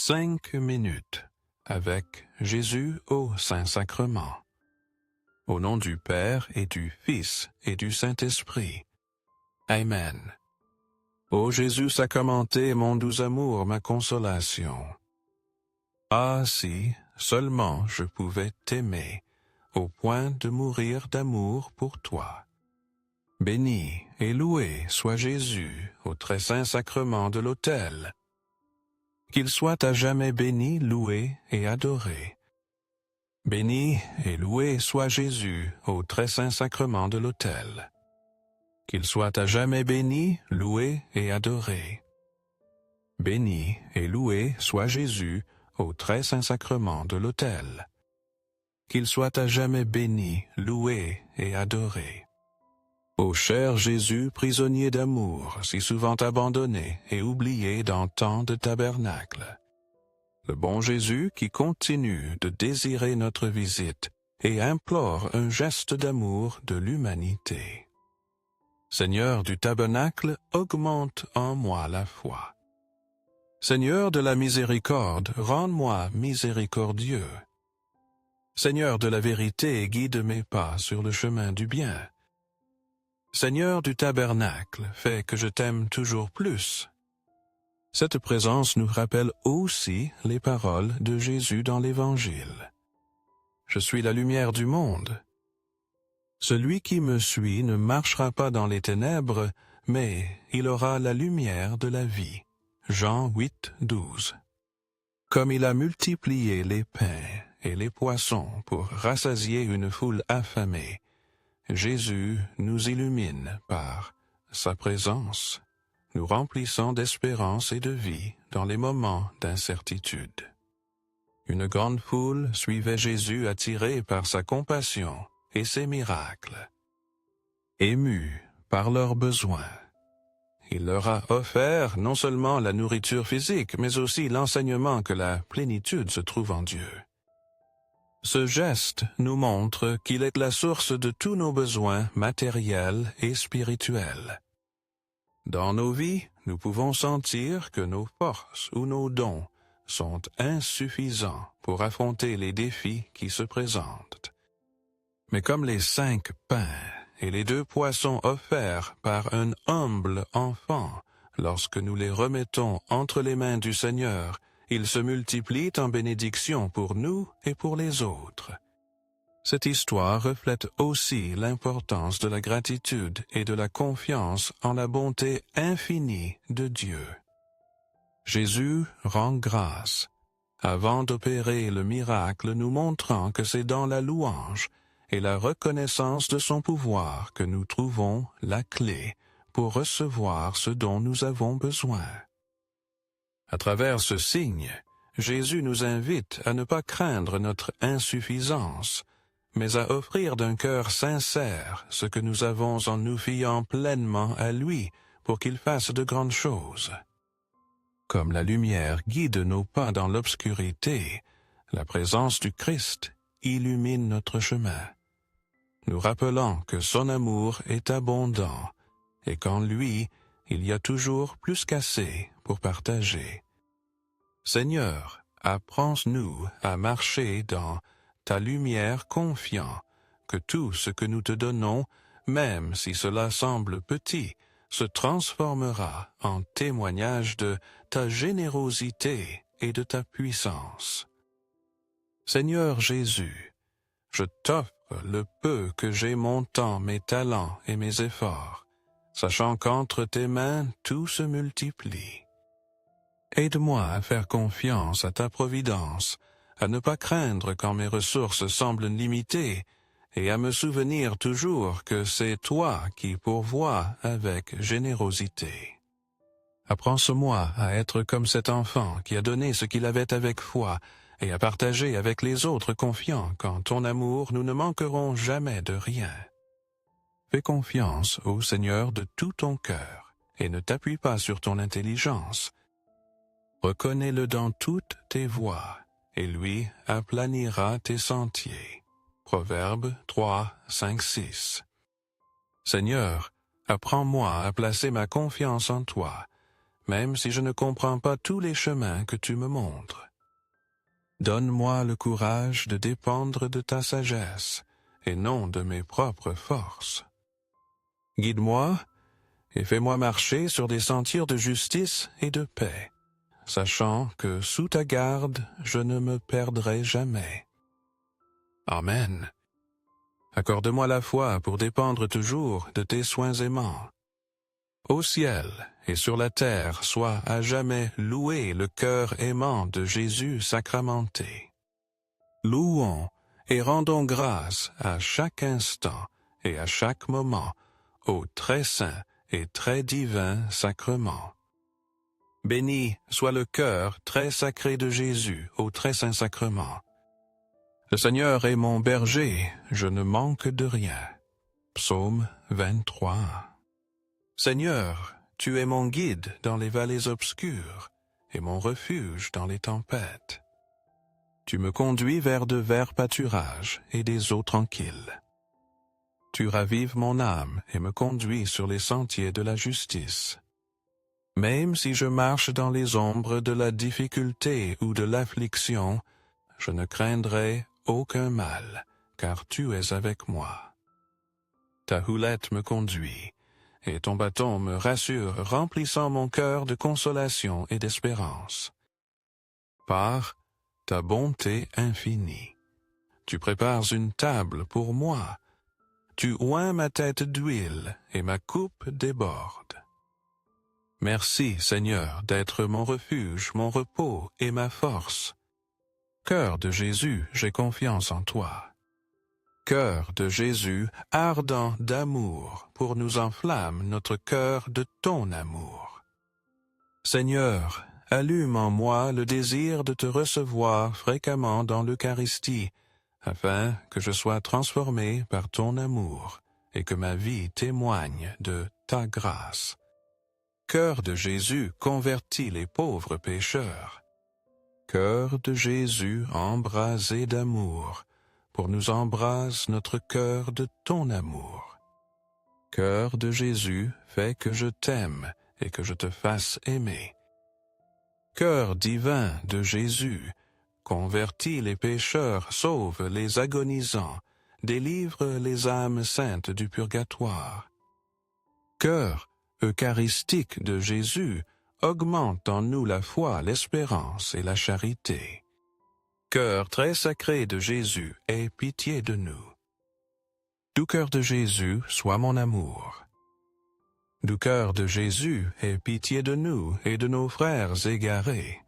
5 minutes avec Jésus au Saint-Sacrement. Au nom du Père et du Fils et du Saint-Esprit. Amen. Ô Jésus sacramenté, mon doux amour, ma consolation. Ah si, seulement je pouvais t'aimer, au point de mourir d'amour pour toi. Béni et loué soit Jésus au très saint sacrement de l'autel. Qu'il soit à jamais béni, loué et adoré. Béni et loué soit Jésus au très saint sacrement de l'autel. Qu'il soit à jamais béni, loué et adoré. Béni et loué soit Jésus au très saint sacrement de l'autel. Qu'il soit à jamais béni, loué et adoré. Ô cher Jésus, prisonnier d'amour, si souvent abandonné et oublié dans tant de tabernacles. Le bon Jésus qui continue de désirer notre visite et implore un geste d'amour de l'humanité. Seigneur du tabernacle, augmente en moi la foi. Seigneur de la miséricorde, rends-moi miséricordieux. Seigneur de la vérité, guide mes pas sur le chemin du bien. Seigneur du tabernacle, fais que je t'aime toujours plus. Cette présence nous rappelle aussi les paroles de Jésus dans l'Évangile. Je suis la lumière du monde. Celui qui me suit ne marchera pas dans les ténèbres, mais il aura la lumière de la vie. Jean 8, 12. Comme il a multiplié les pains et les poissons pour rassasier une foule affamée, Jésus nous illumine par sa présence, nous remplissant d'espérance et de vie dans les moments d'incertitude. Une grande foule suivait Jésus attirée par sa compassion et ses miracles. Émus par leurs besoins, il leur a offert non seulement la nourriture physique, mais aussi l'enseignement que la plénitude se trouve en Dieu. Ce geste nous montre qu'il est la source de tous nos besoins matériels et spirituels. Dans nos vies, nous pouvons sentir que nos forces ou nos dons sont insuffisants pour affronter les défis qui se présentent. Mais comme les 5 pains et les 2 poissons offerts par un humble enfant, lorsque nous les remettons entre les mains du Seigneur, ils se multiplient en bénédiction pour nous et pour les autres. Cette histoire reflète aussi l'importance de la gratitude et de la confiance en la bonté infinie de Dieu. Jésus rend grâce, avant d'opérer le miracle, nous montrant que c'est dans la louange et la reconnaissance de son pouvoir que nous trouvons la clé pour recevoir ce dont nous avons besoin. À travers ce signe, Jésus nous invite à ne pas craindre notre insuffisance, mais à offrir d'un cœur sincère ce que nous avons en nous fiant pleinement à lui pour qu'il fasse de grandes choses. Comme la lumière guide nos pas dans l'obscurité, la présence du Christ illumine notre chemin, nous rappelant que son amour est abondant et qu'en lui, il y a toujours plus qu'assez pour partager. Seigneur, apprends-nous à marcher dans ta lumière confiant que tout ce que nous te donnons, même si cela semble petit, se transformera en témoignage de ta générosité et de ta puissance. Seigneur Jésus, je t'offre le peu que j'ai mon temps, mes talents et mes efforts, sachant qu'entre tes mains tout se multiplie. Aide-moi à faire confiance à ta providence, à ne pas craindre quand mes ressources semblent limitées, et à me souvenir toujours que c'est toi qui pourvois avec générosité. Apprends-moi à être comme cet enfant qui a donné ce qu'il avait avec foi, et à partager avec les autres confiants qu'en ton amour nous ne manquerons jamais de rien. Fais confiance au Seigneur de tout ton cœur, et ne t'appuie pas sur ton intelligence. Reconnais-le dans toutes tes voies, et lui aplanira tes sentiers. Proverbes 3, 5, 6. Seigneur, apprends-moi à placer ma confiance en toi, même si je ne comprends pas tous les chemins que tu me montres. Donne-moi le courage de dépendre de ta sagesse, et non de mes propres forces. Guide-moi et fais-moi marcher sur des sentiers de justice et de paix, sachant que sous ta garde, je ne me perdrai jamais. Amen. Accorde-moi la foi pour dépendre toujours de tes soins aimants. Au ciel et sur la terre soit à jamais loué le cœur aimant de Jésus sacramenté. Louons et rendons grâce à chaque instant et à chaque moment au très saint et très divin sacrement. Béni soit le cœur très sacré de Jésus au très saint sacrement. Le Seigneur est mon berger, je ne manque de rien. Psaume 23. Seigneur, tu es mon guide dans les vallées obscures et mon refuge dans les tempêtes. Tu me conduis vers de verts pâturages et des eaux tranquilles. Tu ravives mon âme et me conduis sur les sentiers de la justice. Même si je marche dans les ombres de la difficulté ou de l'affliction, je ne craindrai aucun mal, car tu es avec moi. Ta houlette me conduit, et ton bâton me rassure, remplissant mon cœur de consolation et d'espérance. Par ta bonté infinie, tu prépares une table pour moi. Tu oins ma tête d'huile, et ma coupe déborde. Merci, Seigneur, d'être mon refuge, mon repos et ma force. Cœur de Jésus, j'ai confiance en toi. Cœur de Jésus, ardent d'amour, pour nous enflamme notre cœur de ton amour. Seigneur, allume en moi le désir de te recevoir fréquemment dans l'Eucharistie, afin que je sois transformé par ton amour et que ma vie témoigne de ta grâce. Cœur de Jésus, convertis les pauvres pécheurs. Cœur de Jésus, embrasé d'amour, pour nous embrase notre cœur de ton amour. Cœur de Jésus, fais que je t'aime et que je te fasse aimer. Cœur divin de Jésus, convertis les pécheurs, sauve les agonisants, délivre les âmes saintes du purgatoire. Cœur eucharistique de Jésus, augmente en nous la foi, l'espérance et la charité. Cœur très sacré de Jésus, aie pitié de nous. Du cœur de Jésus, sois mon amour. Du cœur de Jésus, aie pitié de nous et de nos frères égarés.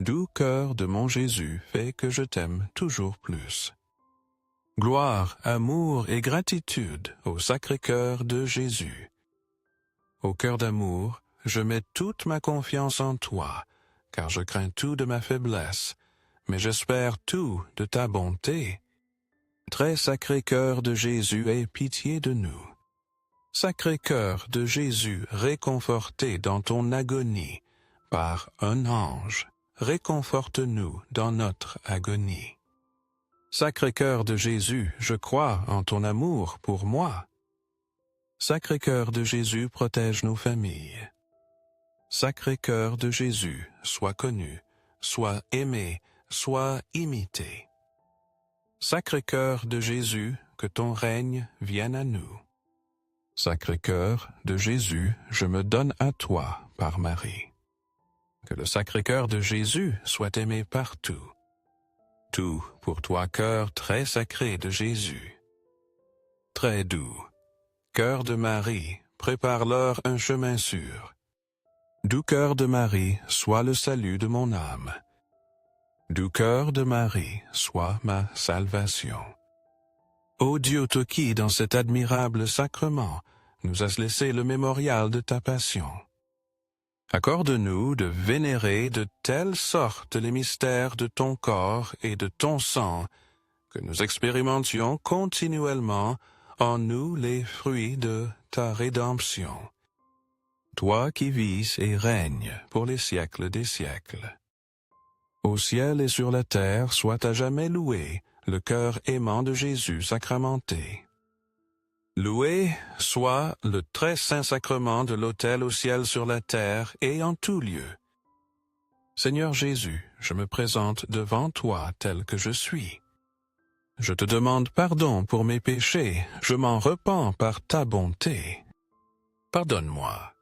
Du cœur de mon Jésus, fais que je t'aime toujours plus. Gloire, amour et gratitude au Sacré-Cœur de Jésus. Au cœur d'amour, je mets toute ma confiance en toi, car je crains tout de ma faiblesse, mais j'espère tout de ta bonté. Très sacré cœur de Jésus, aie pitié de nous. Sacré cœur de Jésus, réconforté dans ton agonie par un ange, réconforte-nous dans notre agonie. Sacré cœur de Jésus, je crois en ton amour pour moi. Sacré-Cœur de Jésus, protège nos familles. Sacré-Cœur de Jésus, sois connu, sois aimé, sois imité. Sacré-Cœur de Jésus, que ton règne vienne à nous. Sacré-Cœur de Jésus, je me donne à toi par Marie. Que le Sacré-Cœur de Jésus soit aimé partout. Tout pour toi, cœur très sacré de Jésus. Très doux. Cœur de Marie, prépare-leur un chemin sûr. Du cœur de Marie, sois le salut de mon âme. Du cœur de Marie, sois ma salvation. Ô Dieu, toi qui, dans cet admirable sacrement, nous as laissé le mémorial de ta passion. Accorde-nous de vénérer de telle sorte les mystères de ton corps et de ton sang, que nous expérimentions continuellement en nous les fruits de ta rédemption. Toi qui vis et règnes pour les siècles des siècles. Au ciel et sur la terre soit à jamais loué le cœur aimant de Jésus sacramenté. Loué soit le très saint sacrement de l'autel au ciel sur la terre et en tout lieu. Seigneur Jésus, je me présente devant toi tel que je suis. Je te demande pardon pour mes péchés, je m'en repens par ta bonté. Pardonne-moi.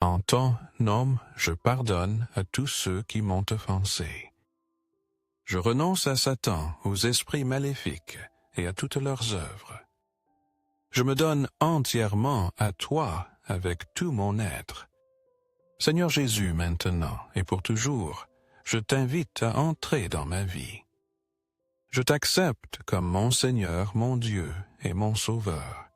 En ton nom, je pardonne à tous ceux qui m'ont offensé. Je renonce à Satan, aux esprits maléfiques et à toutes leurs œuvres. Je me donne entièrement à toi avec tout mon être. Seigneur Jésus, maintenant et pour toujours, je t'invite à entrer dans ma vie. Je t'accepte comme mon Seigneur, mon Dieu et mon Sauveur.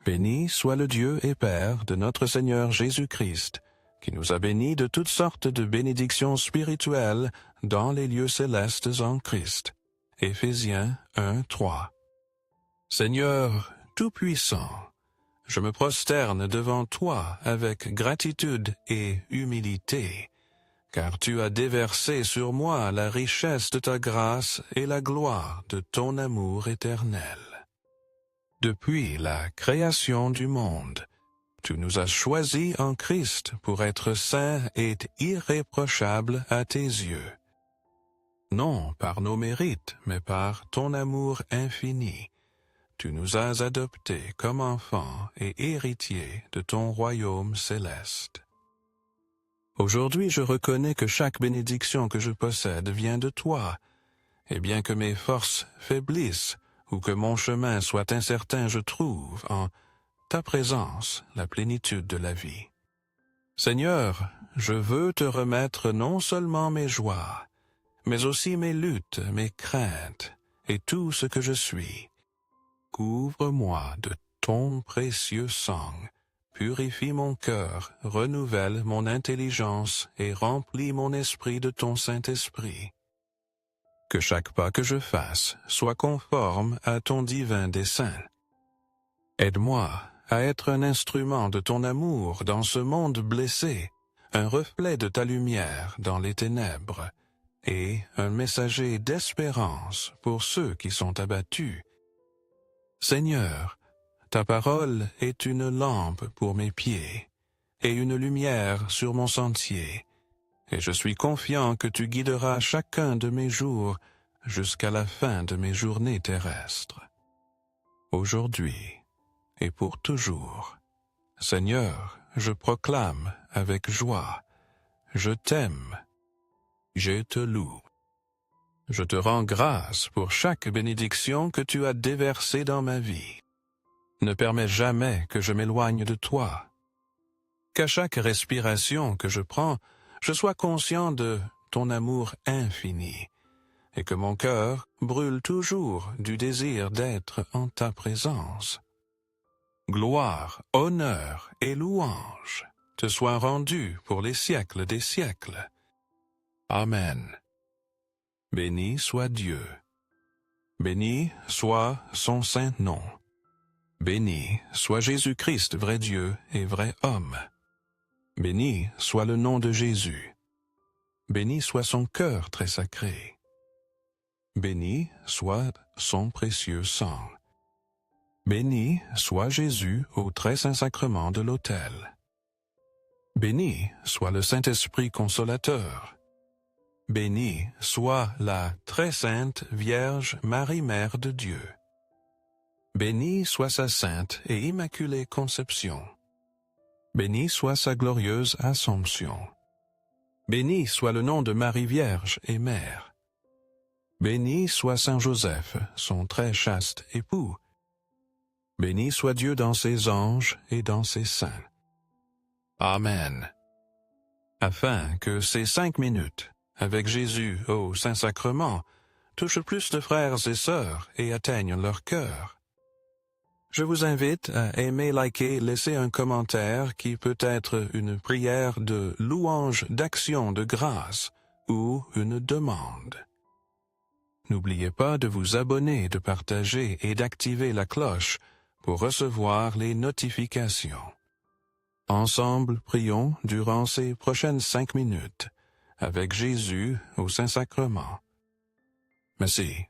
Béni soit le Dieu et Père de notre Seigneur Jésus-Christ, qui nous a bénis de toutes sortes de bénédictions spirituelles dans les lieux célestes en Christ. Éphésiens 1:3. Seigneur Tout-Puissant, je me prosterne devant toi avec gratitude et humilité, car tu as déversé sur moi la richesse de ta grâce et la gloire de ton amour éternel. Depuis la création du monde, tu nous as choisis en Christ pour être saints et irréprochables à tes yeux. Non par nos mérites, mais par ton amour infini. Tu nous as adoptés comme enfants et héritiers de ton royaume céleste. Aujourd'hui, je reconnais que chaque bénédiction que je possède vient de toi, et bien que mes forces faiblissent ou que mon chemin soit incertain, je trouve en ta présence la plénitude de la vie. Seigneur, je veux te remettre non seulement mes joies, mais aussi mes luttes, mes craintes et tout ce que je suis. Couvre-moi de ton précieux sang, purifie mon cœur, renouvelle mon intelligence et remplis mon esprit de ton Saint-Esprit. Que chaque pas que je fasse soit conforme à ton divin dessein. Aide-moi à être un instrument de ton amour dans ce monde blessé, un reflet de ta lumière dans les ténèbres, et un messager d'espérance pour ceux qui sont abattus. Seigneur, ta parole est une lampe pour mes pieds et une lumière sur mon sentier, et je suis confiant que tu guideras chacun de mes jours jusqu'à la fin de mes journées terrestres. Aujourd'hui et pour toujours, Seigneur, je proclame avec joie, je t'aime, je te loue. Je te rends grâce pour chaque bénédiction que tu as déversée dans ma vie. Ne permets jamais que je m'éloigne de toi. Qu'à chaque respiration que je prends, je sois conscient de ton amour infini, et que mon cœur brûle toujours du désir d'être en ta présence. Gloire, honneur et louange te soient rendus pour les siècles des siècles. Amen. Béni soit Dieu. Béni soit son saint nom. Béni soit Jésus-Christ, vrai Dieu et vrai homme. Béni soit le nom de Jésus. Béni soit son cœur très sacré. Béni soit son précieux sang. Béni soit Jésus au très saint sacrement de l'autel. Béni soit le Saint-Esprit consolateur. Béni soit la très sainte Vierge Marie-Mère de Dieu. Béni soit sa sainte et immaculée conception. Béni soit sa glorieuse Assomption. Béni soit le nom de Marie Vierge et Mère. Béni soit Saint Joseph, son très chaste époux. Béni soit Dieu dans ses anges et dans ses saints. Amen. Afin que ces 5 minutes avec Jésus au Saint-Sacrement touchent plus de frères et sœurs et atteignent leur cœur, je vous invite à aimer, liker, laisser un commentaire qui peut être une prière de louange, d'action de grâce ou une demande. N'oubliez pas de vous abonner, de partager et d'activer la cloche pour recevoir les notifications. Ensemble, prions durant ces prochaines 5 minutes avec Jésus au Saint-Sacrement. Merci.